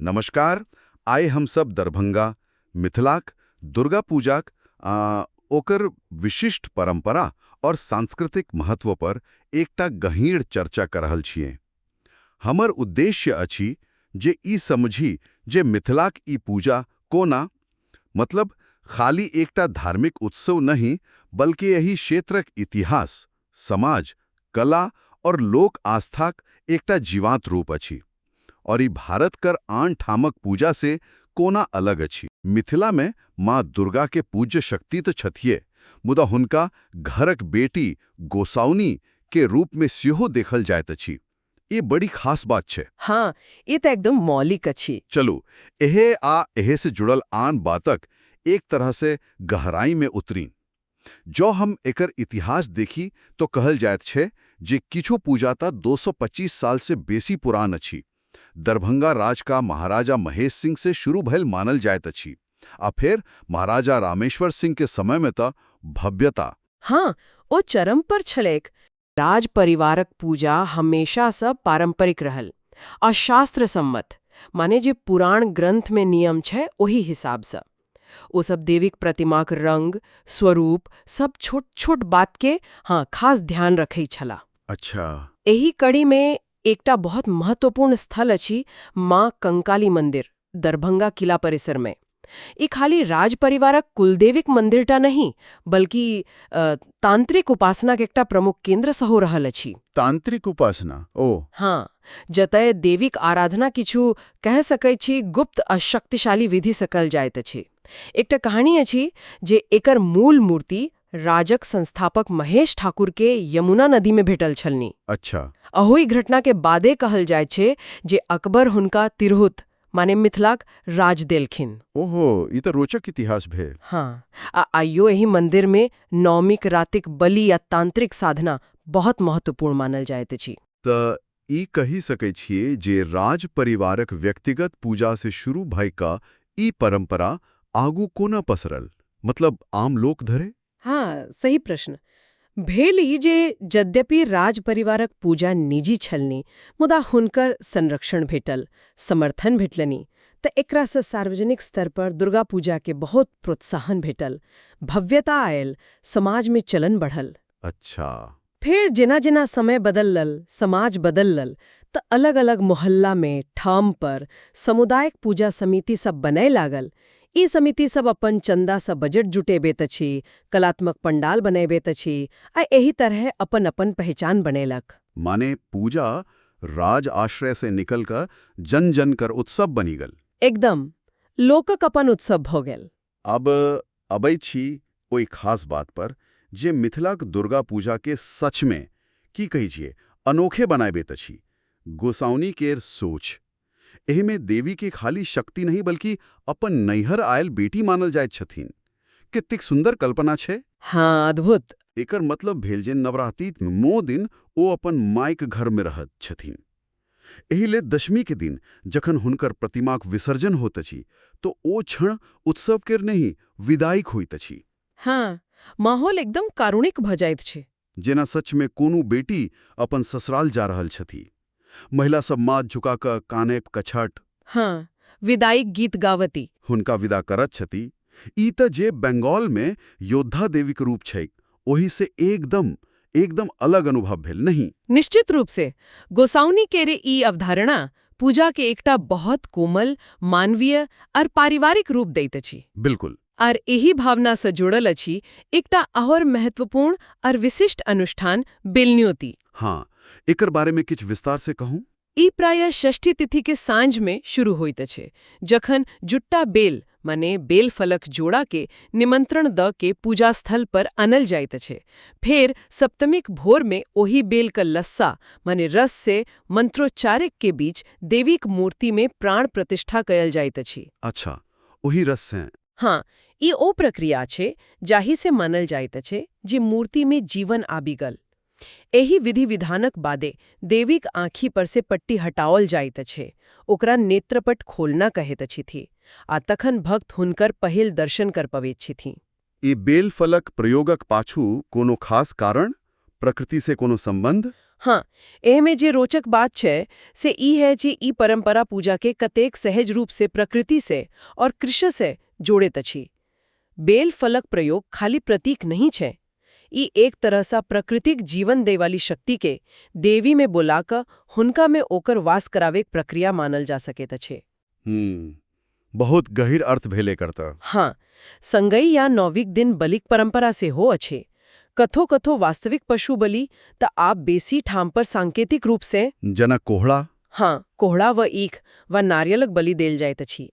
नमस्कार। आइ हम सब दरभंगा, मिथिलाक दुर्गा पूजाक ओकर विशिष्ट परंपरा और सांस्कृतिक महत्व पर एकटा गहींर चर्चा कर रहल छियै। हमर उद्देश्य अछि जे ई समझी जे मिथिलाक ई पूजा कोना, मतलब खाली एकटा धार्मिक उत्सव नहीं, बल्कि एही क्षेत्रक इतिहास, समाज, कला और लोक आस्थाक एकटा जीवांत रूप अछि। और ई भारत कर आन ठामक पूजा से कोना अलग अछि। मिथिला में माँ दुर्गा के पूज्य शक्ति तो छथिये, मुदा हुनका घरक बेटी गोसाउनी के रूप में सेहो देखल जाइत अछि। ये बड़ी खास बात छे। हाँ, ये तो एकदम मौलिक अछि। चलू एहे से जुड़ल आन बातक एक तरह से गहराई में उतरी। जो हम एकर इतिहास देखी तो कहल जाइत छे जे किछु पूजाता 225 साल से बेसी पुरान अछि। दरभंगा राज का महाराजा महेश सिंह से शुरू भयल मानल जाइत अछि, आ फिर महाराजा रामेश्वर सिंह के समय में त भव्यता। हाँ, ओ चरम पर छलेक। राज परिवारक पूजा हमेशा सँ पारंपरिक रहल आ शास्त्र सम्मत, माने जे पुराण ग्रंथ में नियम छे ओही हिसाब सँ। ओ सब देवीक प्रतिमाक रंग, स्वरूप सब छोट-छोट बात के खास ध्यान रखै छला। अच्छा। एही कड़ी में एकटा बहुत महत्वपूर्ण स्थल अछि माँ कंकाली मंदिर, दरभंगा किला परिसर में। ई खाली राज परिवारक कुलदेवीक मंदिरटा नहीं, बल्कि तांत्रिक उपासना के एकटा प्रमुख केंद्र सेहो रहल अछि। तांत्रिक उपासना, ओ हाँ, जतय देवीक आराधना किछु कह सकै छी गुप्त आ शक्तिशाली विधि सँ कयल जाइत अछि। एकटा कहानी अछि जे एकर मूल मूर्ति राजक संस्थापक महेश ठाकुर के यमुना नदी में भेटल छलनी। अच्छा। अहोई घटना के बादे कहल जाय छे जे अकबर हुनका तिरहुत माने मिथिलाक राज देलखिन। ओहो, ई तो रोचक इतिहास भेल। हाँ, आइयो एही मंदिर में नौमिक रातिक बलि या तांत्रिक साधना बहुत महत्वपूर्ण मानल जाइत अछि। त ई कही सकै छियै जे राज परिवारक व्यक्तिगत पूजा से शुरू भय का ई परंपरा आगू कोना पसरल, मतलब आम लोक धरे? हाँ, सही प्रश्न। भेल ई जे यद्यपि राज परिवारक पूजा निजी छलनी, मुदा हुनकर संरक्षण भेटल, समर्थन भेटलनी, त एकरा से सार्वजनिक स्तर पर दुर्गा पूजा के बहुत प्रोत्साहन भेटल, भव्यता आयल, समाज में चलन बढ़ल। अच्छा। फिर जेना-जेना समय बदलल, समाज बदलल, त अलग-अलग मोहल्ला में, ठाम पर सामुदायिक पूजा समिति सब बनय लागल। ई समिति सब अपन चंदा सँ बजट जुटेबैत अछि, कलात्मक पंडाल बनैबैत अछि, आ एही तरह अपन-अपन पहचान बनेलक। माने पूजा राज आश्रय से निकल कर जन-जन कर उत्सव बनी गल। एकदम लोकक अपन उत्सव भ गेल। अब अबै छी ओई खास बात पर जे मिथिलाक दुर्गा पूजा के सच में की कही छिए अनोखे बनाबैत अछि। गोसाउनी केर सोच एही में देवी के खाली शक्ति नहीं बल्कि अपन नैहर आयल बेटी मानल जाइत छथिन। कितेक सुंदर कल्पना छे। हाँ, अद्भुत। एकर मतलब भेल जे नवरात्रि मो दिन ओ अपन मायक घर में रहत छथिन। एही ले दशमी के दिन जखन हुनकर प्रतिमाक विसर्जन होत अछि तो ओ क्षण उत्सव केर नहीं विदायिक होइत अछि। हाँ, माहौल एकदम कारुणिक भ जाइत छे। जेना सच में कोनो बेटी अपन ससुराल जा रहल छथि। महिला सब माथ झुका क काने कछट हाँ, विदायिक गीत गावती हुनका विदा करत छथि। ई त जे बंगाल में योद्धा देवी के रूप छैक, ओही से एकदम अलग अनुभव भेल नहीं। निश्चित रूप से गोसाउनी केरे ई अवधारणा पूजा के एकटा बहुत कोमल, मानवीय और पारिवारिक रूप दैत अछि। बिल्कुल। और एही भावना से जुड़ल अछि एकटा और महत्वपूर्ण और विशिष्ट अनुष्ठान बेलन्योती। हाँ, एकर बारे में किछ विस्तार से कहूँ। ई प्रायः षष्ठी तिथि के साँझ में शुरू होइत अछि, जखन जुट्टा बेल माने बेल फलक जोड़ा के निमंत्रण द के पूजा स्थल पर आनल जाइत अछि। फिर सप्तमीक भोर में ओही बेल का लस्सा माने रस से मंत्रोच्चारिक के बीच देवीक मूर्ति में प्राण प्रतिष्ठा कयल जाइत अछि। अच्छा, ओही रस से। हाँ, ई ओ प्रक्रिया छे जाहि से मानल जाइत अछि जे मूर्ति में जीवन आबि गल। एही विधि विधानक बादे देवीक आँखि पर से पट्टी हटाओल जाइत अछि, ओकरा नेत्रपट खोलना कहैत अछि, आ तखन भक्त हुनकर पहिल दर्शन कर पबैत छथि। ई बेल फलक प्रयोगक पाछू कोनो खास कारण, प्रकृति से कोनो संबंध? हाँ, एमे जे रोचक बात छे से ई है जे ई परंपरा पूजा के कतेक सहज रूप से प्रकृति से और कृषि से जोड़ित अछि। बेल फलक प्रयोग खाली प्रतीक नहीं छे, ई एक तरह सा प्राकृतिक जीवन दे वाली शक्ति के देवी में बुलाकर हुनका में ओकर वास करावे एक प्रक्रिया मानल जा सकेत छे। बहुत गहीर अर्थ भेले करता। हाँ, संगई या नौविक दिन बलिक परंपरा से हो अच्छे। कथो कथो वास्तविक पशु बलि त आप बेसी ठाम पर सांकेतिक रूप से जना कोहड़ा। हाँ, कोहड़ा व ईख व नारियलक बलि देल जाइत अछि।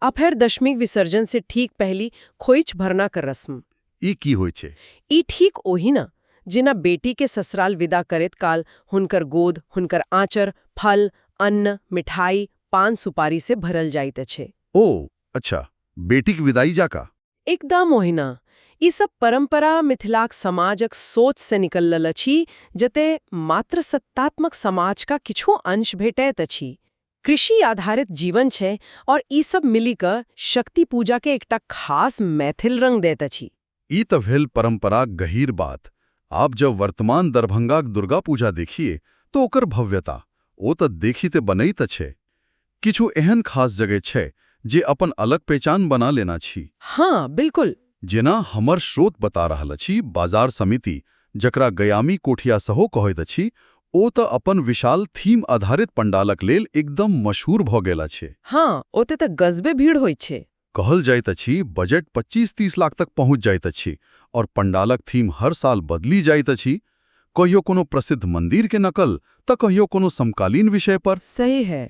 आ फेर दशमीक विसर्जन से ठीक पहली खोइच भरना कर रस्म। ई की होय छे? ई ठीक ओही न जेना बेटी के ससुराल विदा करैत काल हुनकर गोद, हुनकर आंचर, फल, अन्न, मिठाई, पान सुपारी से भरल जाइत अछि। ओ अच्छा, बेटी की विदाई जाका। एकदम ओहिना। ई सब परंपरा मिथिलाक समाजक सोच से निकलल अछि, जते मात्र सत्तात्मक समाज का किछु अंश भेटैत अछि। कृषि आधारित जीवन छै और ई सब मिली क शक्ति पूजा के एकटा खास मैथिल रंग दैत अछि। ई त भेल परंपरा गहीर बात। आप जब वर्तमान दरभंगाक दुर्गा पूजा देखिए तो ओकर भव्यता ओ त देखिते बनैत छै। किछु एहन खास जगह छै जे अपन अलग पहचान बना लेना छी। हाँ, बिल्कुल। जेना हमर स्रोत बता रहल अछि, बाजार समिति जकरा गयामी कोठिया सहो कहैत अछि, ओ त अपन विशाल थीम आधारित पंडालक लेल एकदम मशहूर भ गेल अछि। हाँ, ओते त गजबे भीड़ होइत छै। कहल जाइत अछि बजट 25-30 लाख तक पहुंच जाइत अछि और पंडालक थीम हर साल बदली जाइत अछि। कहियो कोनो प्रसिद्ध मंदिर के नकल त कहियो कोनो समकालीन विषय पर। सही है,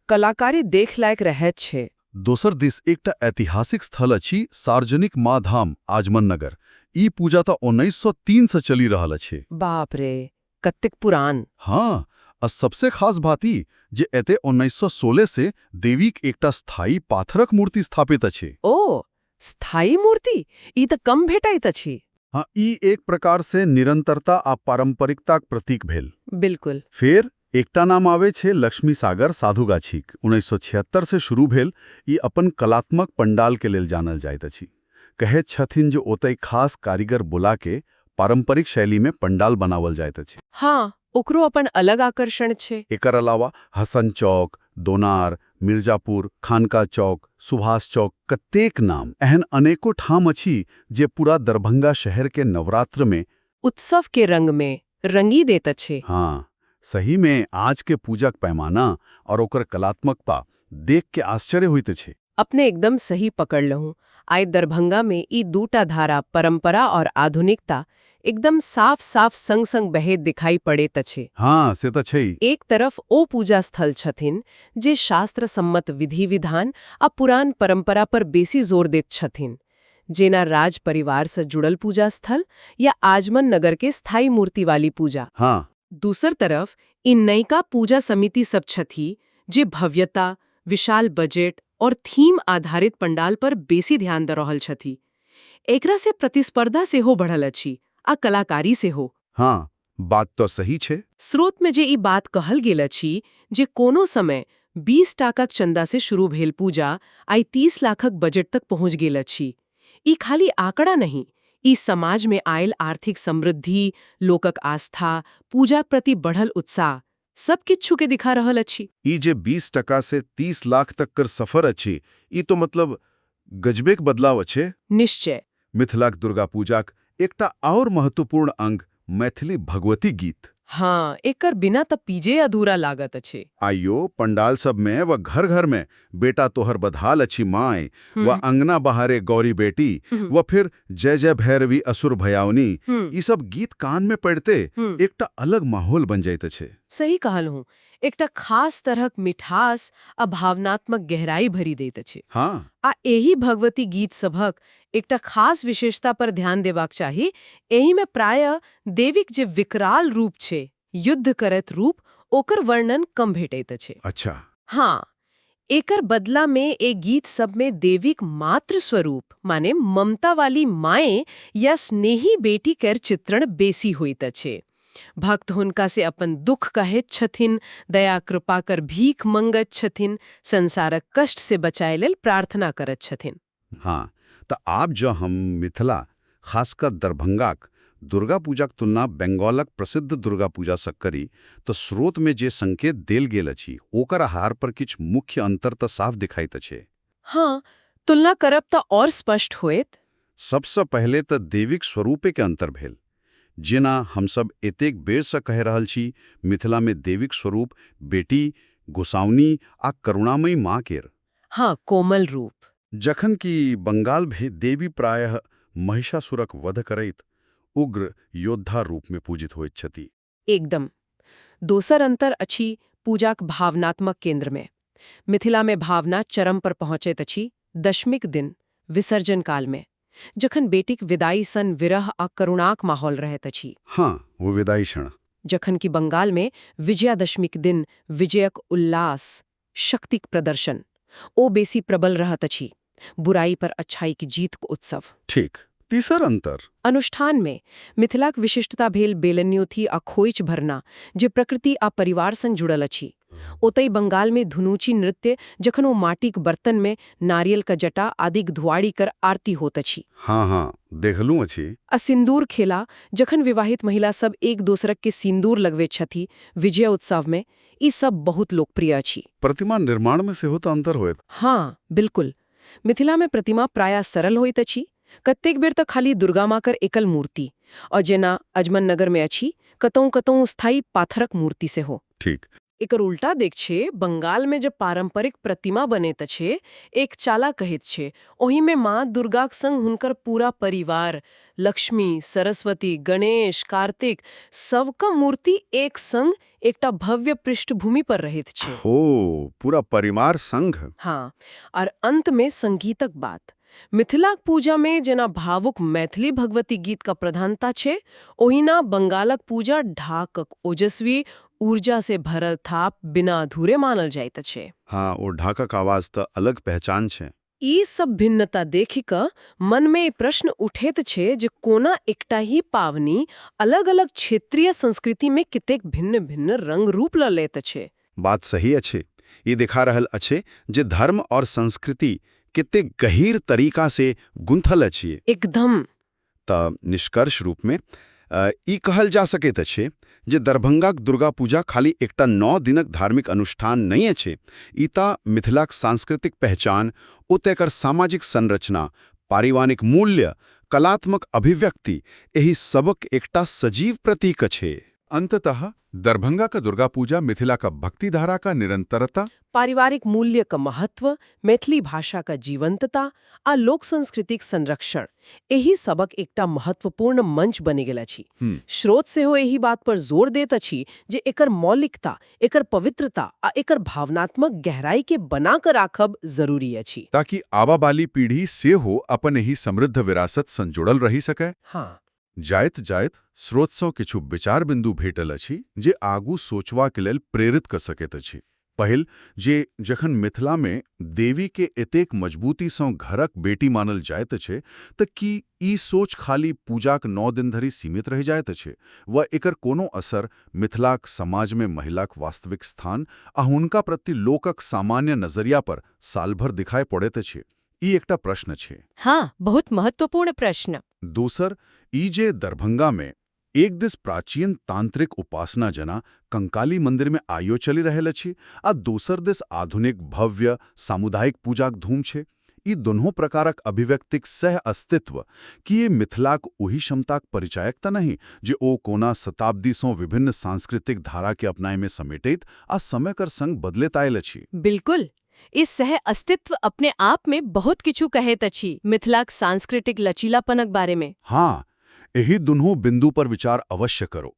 कलाकारी देख लायक रहैत छै। दोसर दिस एकटा ऐतिहासिक स्थल अछि सार्वजनिक माँ धाम आजमन नगर। ई पूजा त 1903 से चली रहल अछि। बाप रे, कत्तेक पुरान। हाँ, आ सबसे खास बात ई जे एते 1916 से देवीक एकटा स्थायी पाथरक मूर्ति स्थापित अछि। ओ, स्थायी मूर्ति ई त कम भेटैत अछि। हाँ, ई एक प्रकार से निरंतरता आ पारंपरिकताक प्रतीक भेल। बिल्कुल। फेर एकटा नाम आवे छे लक्ष्मी सागर साधुगाछीक। 1976 से शुरू भेल ई अपन कलात्मक पंडाल के लेल जानल जाइत अछि। कहैत छथिन जे ओतय खास कारीगर बुला के पारंपरिक शैली में पंडाल बनावल जाइत अछि। हाँ, ओकरो अपन अलग आकर्षण छै। एकर अलावा हसन चौक, दोनार, मिर्जापुर, खानका चौक, सुभाष चौक कतेक नाम एहन अनेको ठाम अछि जे पूरा दरभंगा शहर के नवरात्र में उत्सव के रंग में रंगी देत अछि। हाँ, सही में आज के पूजक पैमाना और ओकर कलात्मकता देख के आश्चर्य होइत छै। अपने एकदम सही पकड़ लहूं। आइ दरभंगा में ई दूटा धारा परंपरा और आधुनिकता एकदम साफ साफ संग संग बहैत दिखाई पड़ैत अछि। हाँ, से त छै। एक तरफ ओ पूजा स्थल छथिन जे शास्त्र सम्मत विधि विधान आ पुरान परंपरा पर बेसी जोर दैत छथिन, जेना राज परिवार से जुड़ल पूजा स्थल या आजमन नगर के स्थायी मूर्ति वाली पूजा। हाँ, दूसर तरफ इन नयका पूजा समिति सब छथि जे भव्यता, विशाल बजट और थीम आधारित पंडाल पर बेसी ध्यान द रहल छथि। एकरा से प्रतिस्पर्धा से हो बढ़ल अछि आ कलाकारी से हो। हाँ, बात तो सही छे। स्रोत में जे ई बात कहल गेल अछि जे कोनो समय 20 टाकाक चंदा से शुरू भेल पूजा आई 30 लाखक बजट तक पहुंच गेल अछि। ई खाली आंकड़ा नहीं, ई समाज में आयल आर्थिक समृद्धि, लोकक आस्था, पूजा प्रति बढ़ल उत्साह सब किछु के दिखा रहल अछि। ई जे 20% से 30 लाख तक कर सफर अछि, ई तो मतलब गजबेक बदलाव अछि। निश्चय। मिथिलाक दुर्गा पूजाक एकटा और महत्वपूर्ण अंग मैथिली भगवती गीत। हाँ, एकर बिना त पीजे अधूरा लागत अछि। आइयो पंडाल सब में व घर घर में बेटा तोहर बधाल अछि माय व अंगना बहारे गौरी बेटी व फिर जय जय भैरवी असुर भयाउनी, ई सब गीत कान में पड़ते एकटा अलग माहौल बन जाइत अछि। सही कहल हूँ, एकटा खास तरहक मिठास आ भावनात्मक गहराई भरी दैत अछि। हाँ, आ एही भगवती गीत सभक एकटा खास विशेषता पर ध्यान देबाक चाही। एही में प्रायः देवीक जे विकराल रूप छै, युद्ध करैत रूप, ओकर वर्णन कम भेटैत अछि। अच्छा। हाँ, एकर बदला में ए गीत सब में देवीक मातृ स्वरूप माने ममता वाली माए या स्नेही बेटी केर चित्रण बेसी होइत अछि। भक्त हुनका से अपन दुख कहैत छथिन, दया कृपा कर भीख मंगत छथिन, संसारक कष्ट से बचाए लेल प्रार्थना करत छथिन। हाँ, तो आप जो हम मिथिला खासकर दरभंगाक दुर्गा पूजाक तुलना बंगालक प्रसिद्ध दुर्गा पूजा सँ करी तऽ स्रोत में जे संकेत देल गेल अछि ओकर आधार पर किछु मुख्य अंतर तऽ साफ दिखाइत अछि। हाँ, तुलना करब तऽ और स्पष्ट होएत। सबसँ पहिले तऽ देवीक स्वरूपे के अंतर भेल। जेना हमसब एतेक बेरसँ कहि रहल छी, मिथिला में देवीक स्वरूप बेटी, गोसाउनी आ करुणामयी माँ केर, हाँ, कोमल रूप। जखन कि बंगाल में देवी प्रायः महिषासुरक वध करैत उग्र योद्धा रूप में पूजित होइत छथि। एकदम। दोसर अंतर अछि पूजाक भावनात्मक केंद्र में। मिथिला में भावना चरम पर पहुँचैत अछि दशमीक दिन, विसर्जन काल में, जखन बेटीक विदाई सन विरह आ करुणाक माहौल रहैत अछि। हाँ, वो विदाई क्षण। जखन कि बंगाल में विजयादशमीक दिन विजयक उल्लास, शक्तिक प्रदर्शन, ओ बेसी प्रबल रहत अछि, बुराई पर अच्छाई की जीत को उत्सव। ठीक। तीसर अंतर अनुष्ठान में मिथिलाक विशिष्टता भेल बेलन्योथी आ खोइच भरना, जे प्रकृति आ परिवार संग जुड़ल अछि। ओतई बंगाल में धुनुची नृत्य, जखन ओ माटिक बर्तन में नारियल का जटा आदिक धुआड़ी कर आरती होत अछि। हाँ हाँ, देखलूं अछि। आ सिंदूर खेला, जखन विवाहित महिला सब एक दोसरक के सिंदूर लगवे छथि विजय उत्सव में, ई सब बहुत लोकप्रिय अछि। प्रतिमा निर्माण में सेहो तऽ अंतर होइत। हाँ, बिल्कुल। मिथिला में प्रतिमा प्रायः सरल होइत अछि, कतेक बेर तऽ खाली दुर्गा माँ कर एकल मूर्ति, और जेना अजमन नगर में अछि कतौ कतौ स्थायी पाथरक मूर्ति से हो। ठीक। एकर उल्टा देख छे, बंगाल में जब पारंपरिक प्रतिमा बनैत छे, एक चाला कहैत छे, ओही में माँ दुर्गाक संग हुनकर पूरा परिवार, लक्ष्मी, सरस्वती, गणेश, कार्तिक, सबका मूर्ति एक संग एकटा भव्य पृष्ठभूमि पर रहैत छे। हो, पूरा परिवार संघ। हाँ, और अंत में संगीतक बात। मिथिलाक पूजा में जेना भावुक मैथिली भगवती गीत का प्रधानता छे, ओहिना बंगालक पूजा ढाकक ओजस्वी ऊर्जा से भरल थाप बिना अधूरे मानल जाइत छे। हाँ, ओ ढाकक आवाज तऽ अलग पहचान छे। ई सब भिन्नता देखि कऽ मन में प्रश्न उठैत छे जे कोना एकटा ही पावनी अलग-अलग क्षेत्रीय संस्कृति में कतेक भिन्न-भिन्न रंग रूप ल लैत छे। बात सही अछि। ई दिखा रहल अछि जे धर्म और संस्कृति कते गहीर तरीका से गुंथल अछि। एकदम। तऽ निष्कर्ष रूप में ई कहल जा सकैत अछि जे दरभंगाक दुर्गा पूजा खाली एकटा 9 दिनक धार्मिक अनुष्ठान नहीं अछि। ई तऽ मिथिलाक सांस्कृतिक पहचान, ओतेकर सामाजिक संरचना, पारिवारिक मूल्य, कलात्मक अभिव्यक्ति, एही सबक एकटा सजीव प्रतीक अछि। अंततः दरभंगा का दुर्गा पूजा मिथिला का भक्ति धारा का निरंतरता, पारिवारिक मूल्य का महत्व, मैथिली भाषा का जीवंतता आ लोक संस्कृतिक संरक्षण, एही सबक एकटा महत्वपूर्ण मंच बनि गेल अछि। स्रोत से हो एही बात पर जोर देत अछि जे एकर मौलिकता, एकर पवित्रता आ एकर भावनात्मक गहराई के बना कर राखब जरूरी अछि, ताकि आबा वाली पीढ़ी से हो अपन ही समृद्ध विरासत संग जुड़ल रही सके। हाँ, जाइत जाइत स्रोत सँ किछु विचार बिंदु भेटल अछि जे आगू सोचवा के लेल प्रेरित कर सकैत अछि। पहिल, जे जखन मिथिला में देवी के एतेक मजबूती सँ घरक बेटी मानल जाइत अछि, तऽ की ई सोच खाली पूजाक 9 दिन धरि सीमित रह जाइत अछि, वा एकर कोनो असर मिथिलाक समाज में महिलाक वास्तविक स्थान आ हुनका प्रति लोकक सामान्य नजरिया पर साल भर दिखाई पड़ैत अछि? ई एकटा प्रश्न छै। हाँ, बहुत महत्वपूर्ण प्रश्न। दोसर, ई जे दरभंगा में एक दिस प्राचीन तांत्रिक उपासना जना कंकाली मंदिर में आयो चली रहल अछि, आ दोसर दिस आधुनिक भव्य सामुदायिक पूजाक धूम छै। ई दोनों प्रकारक अभिव्यक्तिक सह अस्तित्व कि ये मिथिलाक ओही क्षमताक परिचायक तऽ नहीं जे ओ कोना शताब्दी सँ विभिन्न सांस्कृतिक धारा के अपनाय में समेटैत आ समय कर संग बदलैत आयल अछि। बिल्कुल। इस सह अस्तित्व अपने आप में बहुत किछु कहैत अछि मिथिलाक सांस्कृतिक लचीलापनक बारे में। हाँ, एही दुनू बिंदु पर विचार अवश्य करो।